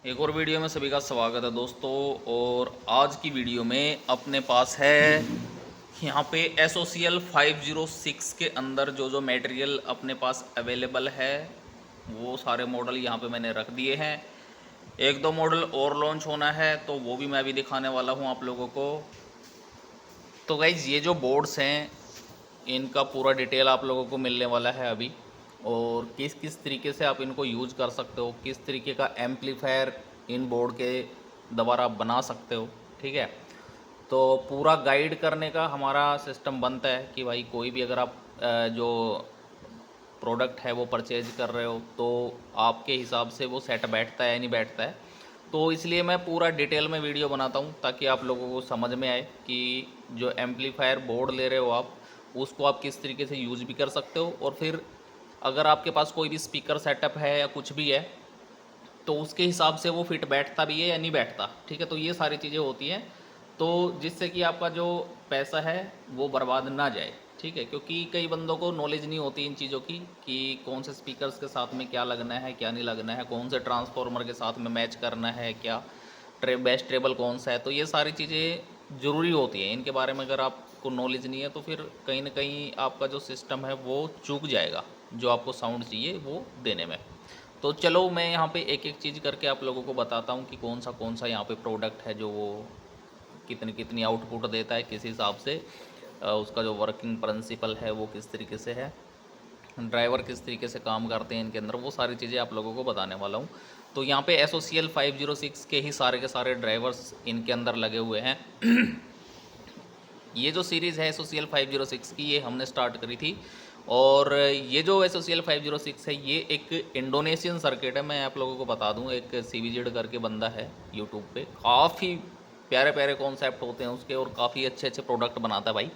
एक और वीडियो में सभी का स्वागत है दोस्तों। और आज की वीडियो में अपने पास है यहाँ पे एसोसियल 506 के अंदर जो जो मटेरियल अपने पास अवेलेबल है वो सारे मॉडल यहाँ पे मैंने रख दिए हैं। एक दो मॉडल और लॉन्च होना है तो वो भी मैं अभी दिखाने वाला हूँ आप लोगों को। तो गाइज ये जो बोर्ड्स हैं इनका पूरा डिटेल आप लोगों को मिलने वाला है अभी, और किस किस तरीके से आप इनको यूज़ कर सकते हो, किस तरीके का एम्पलीफायर इन बोर्ड के द्वारा आप बना सकते हो। ठीक है, तो पूरा गाइड करने का हमारा सिस्टम बनता है कि भाई कोई भी अगर आप जो प्रोडक्ट है वो परचेज कर रहे हो तो आपके हिसाब से वो सेट बैठता है या नहीं बैठता है। तो इसलिए मैं पूरा डिटेल में वीडियो बनाता हूँ ताकि आप लोगों को समझ में आए कि जो एम्पलीफायर बोर्ड ले रहे हो आप उसको आप किस तरीके से यूज़ भी कर सकते हो, और फिर अगर आपके पास कोई भी स्पीकर सेटअप है या कुछ भी है तो उसके हिसाब से वो फिट बैठता भी है या नहीं बैठता। ठीक है, तो ये सारी चीज़ें होती हैं तो जिससे कि आपका जो पैसा है वो बर्बाद ना जाए। ठीक है, क्योंकि कई बंदों को नॉलेज नहीं होती इन चीज़ों की कि कौन से स्पीकर्स के साथ में क्या लगना है क्या नहीं लगना है, कौन से ट्रांसफार्मर के साथ में मैच करना है, क्या बेस्ट ट्रेबल कौन सा है। तो ये सारी चीज़ें ज़रूरी होती हैं, इनके बारे में अगर आपको नॉलेज नहीं है तो फिर कहीं ना कहीं आपका जो सिस्टम है वो चूक जाएगा जो आपको साउंड चाहिए वो देने में। तो चलो मैं यहाँ पे एक एक चीज़ करके आप लोगों को बताता हूँ कि कौन सा यहाँ पे प्रोडक्ट है जो वो कितनी कितनी आउटपुट देता है, किस हिसाब से उसका जो वर्किंग प्रिंसिपल है वो किस तरीके से है, ड्राइवर किस तरीके से काम करते हैं इनके अंदर, वो सारी चीज़ें आप लोगों को बताने वाला हूँ। तो यहाँ पे एसोसियल 506 के ही सारे के सारे ड्राइवर्स इनके अंदर लगे हुए हैं। ये जो सीरीज़ है एसोसियल 506 की ये हमने स्टार्ट करी थी, और ये जो एसोसियल 506 है ये एक इंडोनेशियन सर्किट है। मैं आप लोगों को बता दूं, एक सीवीजेड करके बंदा है यूट्यूब पे, काफ़ी प्यारे प्यारे कॉन्सेप्ट होते हैं उसके और काफ़ी अच्छे अच्छे प्रोडक्ट बनाता है भाई।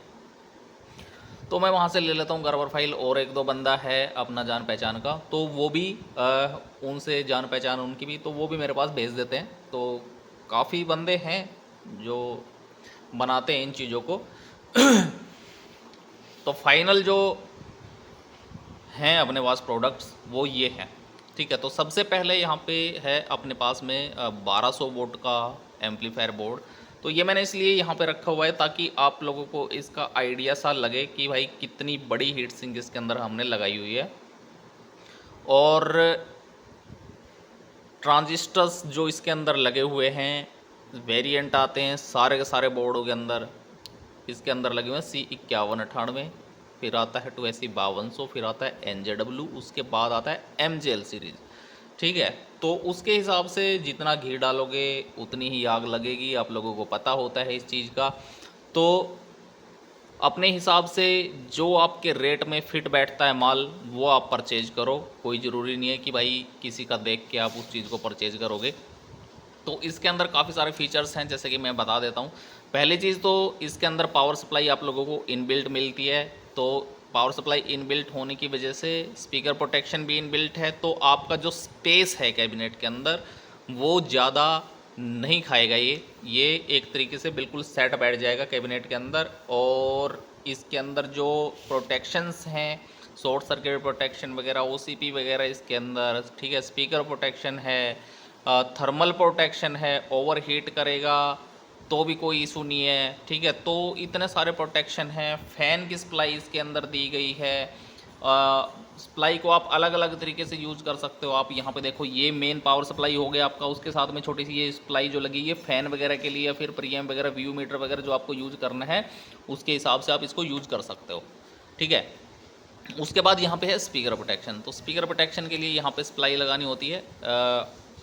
तो मैं वहाँ से ले लेता हूँ गर्वर फाइल, और एक दो बंदा है अपना जान पहचान का तो वो भी उनसे जान पहचान उनकी भी, तो वो भी मेरे पास भेज देते हैं। तो काफ़ी बंदे हैं जो बनाते हैं इन चीज़ों को। तो फाइनल जो हैं अपने पास प्रोडक्ट्स वो ये हैं। ठीक है, तो सबसे पहले यहाँ पे है अपने पास में 1200 वोल्ट का एम्पलीफायर बोर्ड। तो ये मैंने इसलिए यहाँ पे रखा हुआ है ताकि आप लोगों को इसका आइडिया सा लगे कि भाई कितनी बड़ी हीट सिंक इसके अंदर हमने लगाई हुई है। और ट्रांजिस्टर्स जो इसके अंदर लगे हुए हैं, वेरिएंट आते हैं सारे के सारे बोर्डों के अंदर। इसके अंदर लगे हुए हैं C5198, फिर आता है 2SE5200, फिर आता है NJW, उसके बाद आता है MJL सीरीज। ठीक है, तो उसके हिसाब से जितना घी डालोगे उतनी ही आग लगेगी, आप लोगों को पता होता है इस चीज़ का। तो अपने हिसाब से जो आपके रेट में फिट बैठता है माल वो आप परचेज करो, कोई ज़रूरी नहीं है कि भाई किसी का देख के आप उस चीज़ को परचेज करोगे। तो इसके अंदर काफ़ी सारे फीचर्स हैं जैसे कि मैं बता देता हूँ। पहली चीज़ तो इसके अंदर पावर सप्लाई आप लोगों को इनबिल्ट मिलती है। तो पावर सप्लाई इनबिल्ट होने की वजह से स्पीकर प्रोटेक्शन भी इनबिल्ट है, तो आपका जो स्पेस है कैबिनेट के अंदर वो ज़्यादा नहीं खाएगा। ये एक तरीके से बिल्कुल सेट बैठ जाएगा कैबिनेट के अंदर। और इसके अंदर जो प्रोटेक्शंस हैं, शॉर्ट सर्किट प्रोटेक्शन वगैरह, OCP वगैरह इसके अंदर, ठीक है, स्पीकर प्रोटेक्शन है, थर्मल प्रोटेक्शन है, ओवर हीट करेगा तो भी कोई इशू नहीं है। ठीक है, तो इतने सारे प्रोटेक्शन हैं। फ़ैन की सप्लाई इसके अंदर दी गई है। सप्लाई को आप अलग अलग तरीके से यूज़ कर सकते हो। आप यहाँ पे देखो, ये मेन पावर सप्लाई हो गया आपका, उसके साथ में छोटी सी ये सप्लाई जो लगी है फ़ैन वगैरह के लिए, या फिर प्रीएम वगैरह, व्यू मीटर वगैरह जो आपको यूज़ करना है उसके हिसाब से आप इसको यूज़ कर सकते हो। ठीक है, उसके बाद यहाँ पे है स्पीकर प्रोटेक्शन। तो स्पीकर प्रोटेक्शन के लिए यहाँ पे सप्लाई लगानी होती है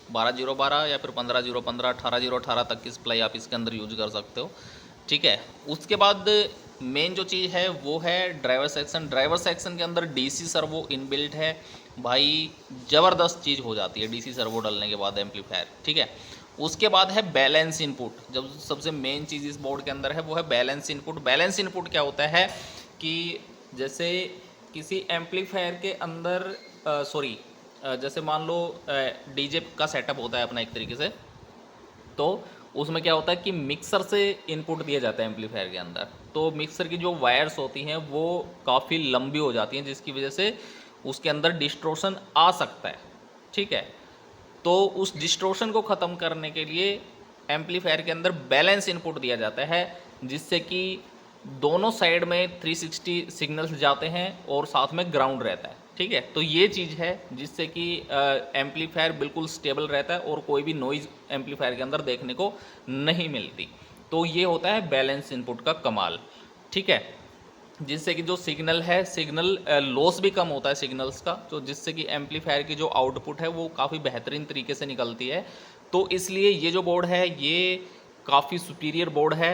12012 या फिर 15015, 18018 तक की सप्लाई आप इसके अंदर यूज कर सकते हो। ठीक है, उसके बाद मेन जो चीज़ है वो है ड्राइवर सेक्शन। ड्राइवर सेक्शन के अंदर डीसी सर्वो इनबिल्ट है भाई, ज़बरदस्त चीज़ हो जाती है डीसी सर्वो डालने के बाद एम्पलीफायर। ठीक है, उसके बाद है बैलेंस इनपुट। जब सबसे मेन चीज़ इस बोर्ड के अंदर है वो है बैलेंस इनपुट। बैलेंस इनपुट क्या होता है कि जैसे किसी एम्पलीफायर के अंदर जैसे मान लो डीजे का सेटअप होता है अपना एक तरीके से, तो उसमें क्या होता है कि मिक्सर से इनपुट दिया जाता है एम्पलीफायर के अंदर। तो मिक्सर की जो वायर्स होती हैं वो काफ़ी लंबी हो जाती हैं जिसकी वजह से उसके अंदर डिस्टॉर्शन आ सकता है। ठीक है, तो उस डिस्टॉर्शन को ख़त्म करने के लिए एम्पलीफायर के अंदर बैलेंस इनपुट दिया जाता है, जिससे कि दोनों साइड में 360 सिग्नल्स जाते हैं और साथ में ग्राउंड रहता है। ठीक है, तो ये चीज़ है जिससे कि एम्पलीफायर बिल्कुल स्टेबल रहता है और कोई भी नॉइज़ एम्पलीफायर के अंदर देखने को नहीं मिलती। तो ये होता है बैलेंस इनपुट का कमाल। ठीक है, जिससे कि जो सिग्नल है, सिग्नल लॉस भी कम होता है सिग्नल्स का, तो जिससे कि एम्पलीफायर की जो आउटपुट है वो काफ़ी बेहतरीन तरीके से निकलती है। तो इसलिए ये जो बोर्ड है ये काफ़ी सुपीरियर बोर्ड है।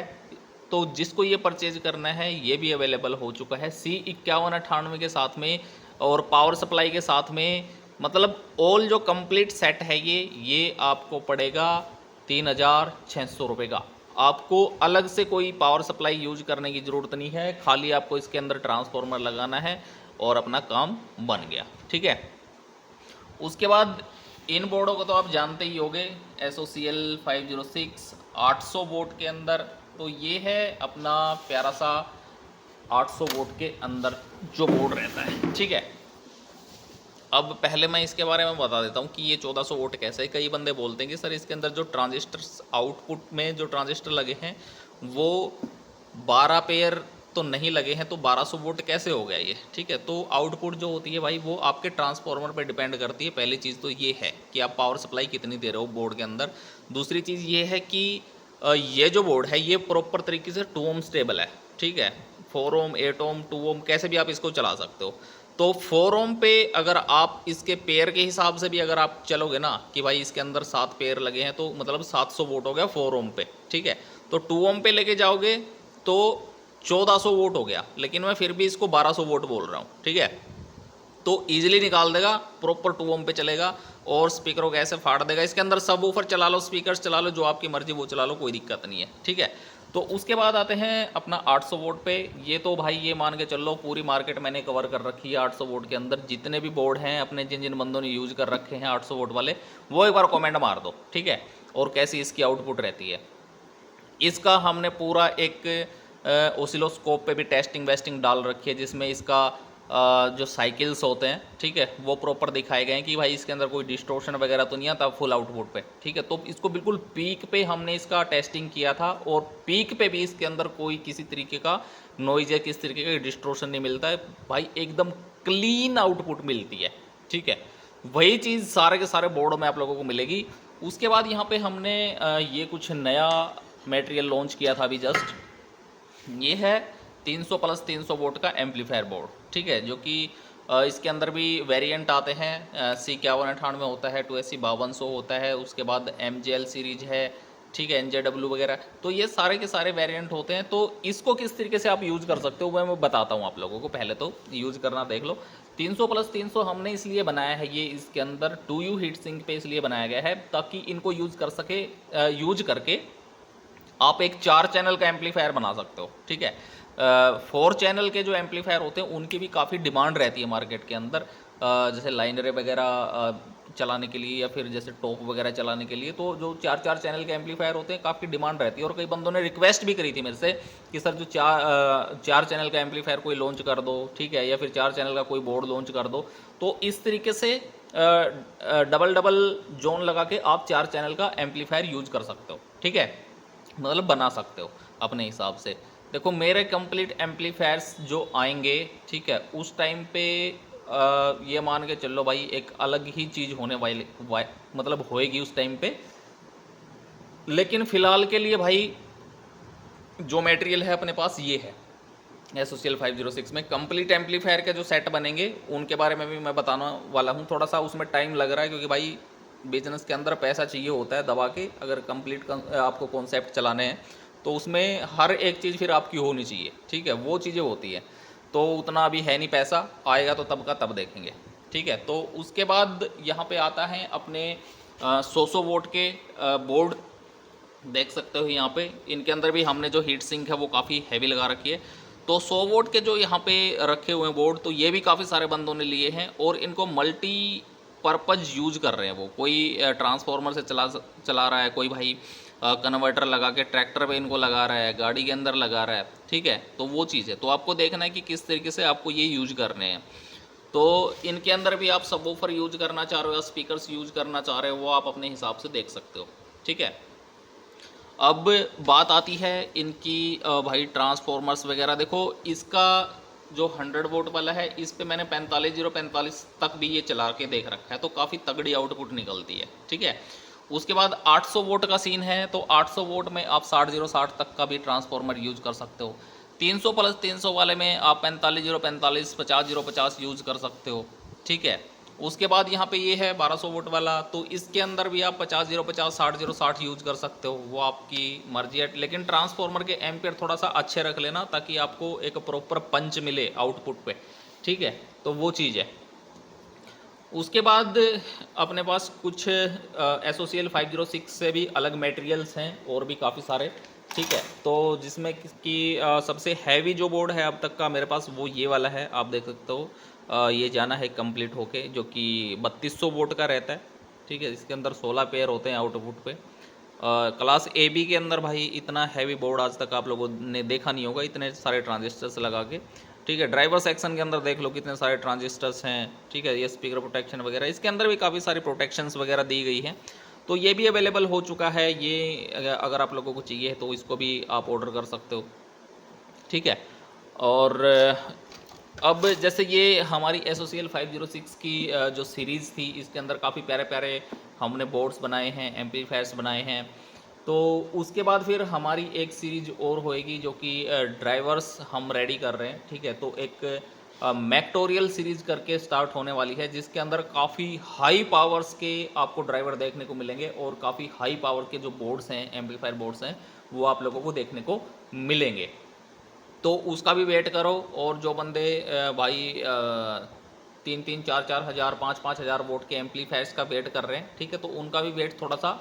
तो जिसको ये परचेज करना है ये भी अवेलेबल हो चुका है C5198 के साथ में और पावर सप्लाई के साथ में, मतलब ऑल जो कंप्लीट सेट है ये आपको पड़ेगा 3600 रुपये का। आपको अलग से कोई पावर सप्लाई यूज करने की ज़रूरत नहीं है, खाली आपको इसके अंदर ट्रांसफार्मर लगाना है और अपना काम बन गया। ठीक है, उसके बाद इन बोर्डों को तो आप जानते ही होंगे, SOCL 506 800 वोट के अंदर। तो ये है अपना प्यारा सा 800 वोट के अंदर जो बोर्ड रहता है। ठीक है, अब पहले मैं इसके बारे में बता देता हूँ कि ये 1400 वोट कैसे है। कई बंदे बोलते हैं कि सर इसके अंदर जो ट्रांजिस्टर्स आउटपुट में जो ट्रांजिस्टर लगे हैं वो 12 पेयर तो नहीं लगे हैं, तो 1200 वोट कैसे हो गया ये। ठीक है, तो आउटपुट जो होती है भाई वो आपके ट्रांसफार्मर पे डिपेंड करती है। पहली चीज़ तो ये है कि आप पावर सप्लाई कितनी दे रहे हो बोर्ड के अंदर। दूसरी चीज़ ये है कि ये जो बोर्ड है ये प्रॉपर तरीके से 2 ओम स्टेबल है। ठीक है, 4 ओम 8 ओम 2 ओम कैसे भी आप इसको चला सकते हो। तो 4 ओम पे अगर आप इसके पेयर के हिसाब से भी अगर आप चलोगे ना कि भाई इसके अंदर 7 पेयर लगे हैं, तो मतलब 700 वोट हो गया 4 ओम पे। ठीक है, तो 2 ओम पे लेके जाओगे तो 1400 वोट हो गया, लेकिन मैं फिर भी इसको 1200 वोट बोल रहा हूँ। ठीक है, तो ईजिली निकाल देगा, प्रॉपर 2 ओम पे चलेगा और स्पीकरों को ऐसे फाड़ देगा। इसके अंदर सब वूफर चला लो, स्पीकर्स चला लो, जो आपकी मर्जी वो चला लो, कोई दिक्कत नहीं है। ठीक है, तो उसके बाद आते हैं अपना 800 वोट पे। ये तो भाई ये मान के चल लो पूरी मार्केट मैंने कवर कर रखी है 800 वोट के अंदर। जितने भी बोर्ड हैं अपने जिन जिन बंदों ने यूज़ कर रखे हैं 800 वोट वाले, वो एक बार कमेंट मार दो। ठीक है, और कैसी इसकी आउटपुट रहती है। इसका हमने पूरा एक ओसिलोस्कोप पे भी टेस्टिंग वेस्टिंग डाल रखी है, जिसमें इसका जो साइकिल्स होते हैं, ठीक है, वो प्रॉपर दिखाए गए हैं कि भाई इसके अंदर कोई डिस्टोर्शन वगैरह तो नहीं आता फुल आउटपुट पे। ठीक है, तो इसको बिल्कुल पीक पे हमने इसका टेस्टिंग किया था और पीक पे भी इसके अंदर कोई किसी तरीके का नॉइज या किस तरीके का डिस्टोर्शन नहीं मिलता है भाई, एकदम क्लीन आउटपुट मिलती है। ठीक है, वही चीज़ सारे के सारे बोर्डों में आप लोगों को मिलेगी। उसके बाद यहाँ पे हमने ये कुछ नया मटेरियल लॉन्च किया था अभी जस्ट। ये है 300 प्लस 300 वोट का एम्पलीफायर बोर्ड। ठीक है, जो कि इसके अंदर भी वेरिएंट आते हैं। C5198 में होता है, 2SC 5200 होता है, उसके बाद MJL सीरीज है। ठीक है, NJW वगैरह, तो ये सारे के सारे वेरिएंट होते हैं। तो इसको किस तरीके से आप यूज़ कर सकते हो मैं बताता हूँ आप लोगों को। पहले तो यूज़ करना देख लो। 300 प्लस 300 हमने इसलिए बनाया है, ये इसके अंदर 2U हीट सिंक पे इसलिए बनाया गया है ताकि इनको यूज़ कर सके, यूज करके आप एक 4 चैनल का एम्पलीफायर बना सकते हो। ठीक है, 4 चैनल के जो एम्पलीफायर होते हैं उनकी भी काफ़ी डिमांड रहती है मार्केट के अंदर, जैसे लाइनरे वगैरह चलाने के लिए या फिर जैसे टॉप वगैरह चलाने के लिए। तो जो 4 चैनल के एम्पलीफायर होते हैं काफ़ी डिमांड रहती है। और कई बंदों ने रिक्वेस्ट भी करी थी मेरे से कि सर जो 4 चैनल का एम्पलीफायर कोई लॉन्च कर दो। ठीक है, या फिर 4 चैनल का कोई बोर्ड लॉन्च कर दो। तो इस तरीके से डबल डबल जोन लगा के आप 4 चैनल का एम्पलीफायर यूज कर सकते हो। ठीक है, मतलब बना सकते हो अपने हिसाब से। देखो मेरे कंप्लीट एम्पलीफायर्स जो आएंगे, ठीक है, उस टाइम पे ये मान के चलो भाई एक अलग ही चीज़ होने वाली मतलब होएगी उस टाइम पे। लेकिन फ़िलहाल के लिए भाई जो मटेरियल है अपने पास ये है। SOCL 506 में कंप्लीट एम्पलीफायर के जो सेट बनेंगे उनके बारे में भी मैं बताने वाला हूँ। थोड़ा सा उसमें टाइम लग रहा है क्योंकि भाई बिजनेस के अंदर पैसा चाहिए होता है दबा के। अगर कंप्लीट आपको कॉन्सेप्ट चलाने हैं तो उसमें हर एक चीज़ फिर आपकी होनी चाहिए। ठीक है, वो चीज़ें होती हैं, तो उतना अभी है नहीं, पैसा आएगा तो तब का तब देखेंगे। ठीक है, तो उसके बाद यहाँ पे आता है अपने 100 वोट के बोर्ड। देख सकते हो यहाँ पे इनके अंदर भी हमने जो हीट सिंक है वो काफ़ी हैवी लगा रखी है। तो 100 वोट के जो यहाँ पे रखे हुए हैं बोर्ड, तो ये भी काफ़ी सारे बंदों ने लिए हैं और इनको मल्टी पर्पज़ यूज कर रहे हैं। वो कोई ट्रांसफार्मर से चला रहा है, कोई भाई कन्वर्टर लगा के ट्रैक्टर पे इनको लगा रहा है, गाड़ी के अंदर लगा रहा है। ठीक है, तो वो चीज़ है। तो आपको देखना है कि किस तरीके से आपको ये यूज करने हैं। तो इनके अंदर भी आप सबवूफर यूज करना चाह रहे हो या स्पीकर्स यूज करना चाह रहे हो, वो आप अपने हिसाब से देख सकते हो। ठीक है, अब बात आती है इनकी भाई ट्रांसफॉर्मर्स वगैरह। देखो इसका जो 100 वोट वाला है, इस पे मैंने 45045 तक भी ये चला के देख रखा है, तो काफ़ी तगड़ी आउटपुट निकलती है। ठीक है, उसके बाद 800 वोट का सीन है, तो 800 वोट में आप 6060 तक का भी ट्रांसफॉर्मर यूज कर सकते हो। 300 प्लस 300 वाले में आप 45045 50050 यूज कर सकते हो। ठीक है, उसके बाद यहाँ पे ये है 1200 वोट वाला, तो इसके अंदर भी आप 50050 60060 यूज कर सकते हो, वो आपकी मर्जी है। लेकिन ट्रांसफॉर्मर के एम्पियर थोड़ा सा अच्छे रख लेना, ताकि आपको एक प्रॉपर पंच मिले आउटपुट पे। ठीक है, तो वो चीज़ है। उसके बाद अपने पास कुछ एसोसियल 506 से भी अलग मटेरियल्स हैं, और भी काफ़ी सारे। ठीक है, तो जिसमें कि सबसे हैवी जो बोर्ड है अब तक का मेरे पास, वो ये वाला है, आप देख सकते हो। ये जाना है कंप्लीट होके, जो कि 3200 वोट का रहता है। ठीक है, इसके अंदर 16 पेयर होते हैं आउटपुट पे। क्लास ए बी के अंदर भाई इतना हैवी बोर्ड आज तक आप लोगों ने देखा नहीं होगा, इतने सारे ट्रांजिस्टर्स लगा के। ठीक है, ड्राइवर सेक्शन के अंदर देख लो कितने सारे ट्रांजिस्टर्स हैं। ठीक है, ये स्पीकर प्रोटेक्शन वगैरह, इसके अंदर भी काफ़ी सारी प्रोटेक्शंस वगैरह दी गई हैं, तो ये भी अवेलेबल हो चुका है। ये अगर आप लोगों को चाहिए तो इसको भी आप ऑर्डर कर सकते हो। ठीक है, और अब जैसे ये हमारी एसोसियल 506 की जो सीरीज़ थी, इसके अंदर काफ़ी प्यारे प्यारे हमने बोर्ड्स बनाए हैं, एम्पलीफायर्स बनाए हैं। तो उसके बाद फिर हमारी एक सीरीज और होएगी, जो कि ड्राइवर्स हम रेडी कर रहे हैं। ठीक है, तो एक मैक्टोरियल सीरीज करके स्टार्ट होने वाली है, जिसके अंदर काफ़ी हाई पावर्स के आपको ड्राइवर देखने को मिलेंगे, और काफ़ी हाई पावर के जो बोर्ड्स हैं, एम्पलीफायर बोर्ड्स हैं, वो आप लोगों को देखने को मिलेंगे। तो उसका भी वेट करो। और जो बंदे भाई 3-3 4-4 हज़ार 5-5 हज़ार वोट के एम्पलीफायर्स का वेट कर रहे हैं, ठीक है, तो उनका भी वेट थोड़ा सा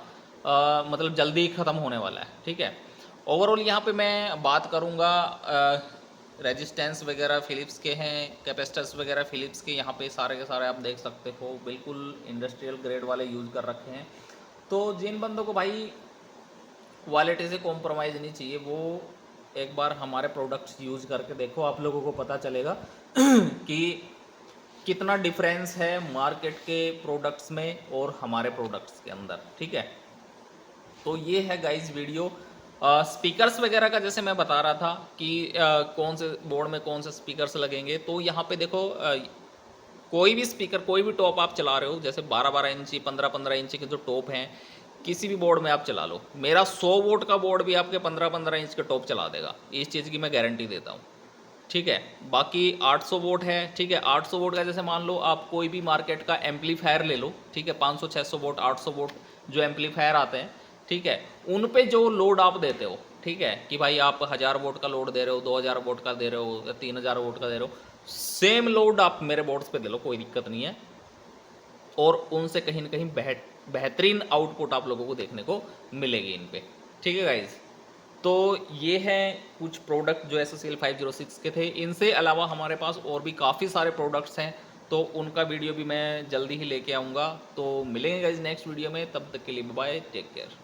मतलब जल्दी ही ख़त्म होने वाला है। ठीक है, ओवरऑल यहाँ पे मैं बात करूँगा, रेजिस्टेंस वगैरह फिलिप्स के हैं, कैपेसिटर्स वगैरह फिलिप्स के, यहाँ पे सारे के सारे आप देख सकते हो, बिल्कुल इंडस्ट्रियल ग्रेड वाले यूज़ कर रखे हैं। तो जिन बंदों को भाई क्वालिटी से कॉम्प्रोमाइज़ नहीं चाहिए, वो एक बार हमारे प्रोडक्ट्स यूज़ करके देखो, आप लोगों को पता चलेगा कि कितना डिफरेंस है मार्केट के प्रोडक्ट्स में और हमारे प्रोडक्ट्स के अंदर। ठीक है, तो ये है गाइस वीडियो। स्पीकर्स वगैरह का जैसे मैं बता रहा था कि कौन से बोर्ड में कौन से स्पीकर्स लगेंगे, तो यहाँ पे देखो कोई भी स्पीकर, कोई भी टॉप आप चला रहे हो, जैसे 12-12 इंची 15-15 इंची के जो टॉप हैं, किसी भी बोर्ड में आप चला लो, मेरा 100 वोट का बोर्ड भी आपके 15-15 इंच के टॉप चला देगा, इस चीज़ की मैं गारंटी देता हूँ। ठीक है, बाकी 800 वोट है। ठीक है, 800 वोट का जैसे मान लो आप कोई भी मार्केट का एम्पलीफायर ले लो, ठीक है, 500-600 वोट 800 वोट जो एम्पलीफायर आते हैं, ठीक है, उन पे जो लोड आप देते हो, ठीक है, कि भाई आप 1000 वोट का लोड दे रहे हो, 2000 वोट का दे रहे हो, या 3000 वोट का दे रहे हो, सेम लोड आप मेरे बोर्ड्स पे दे लो, कोई दिक्कत नहीं है, और उनसे कहीं ना कहीं बेहतरीन आउटपुट आप लोगों को देखने को मिलेगी इन पे। ठीक है गाइज, तो ये हैं कुछ प्रोडक्ट जो SSL 506 के थे। इनसे अलावा हमारे पास और भी काफ़ी सारे प्रोडक्ट्स हैं, तो उनका वीडियो भी मैं जल्दी ही लेके आऊँगा। तो मिलेंगे गाइज नेक्स्ट वीडियो में, तब तक के लिए बाय, टेक केयर।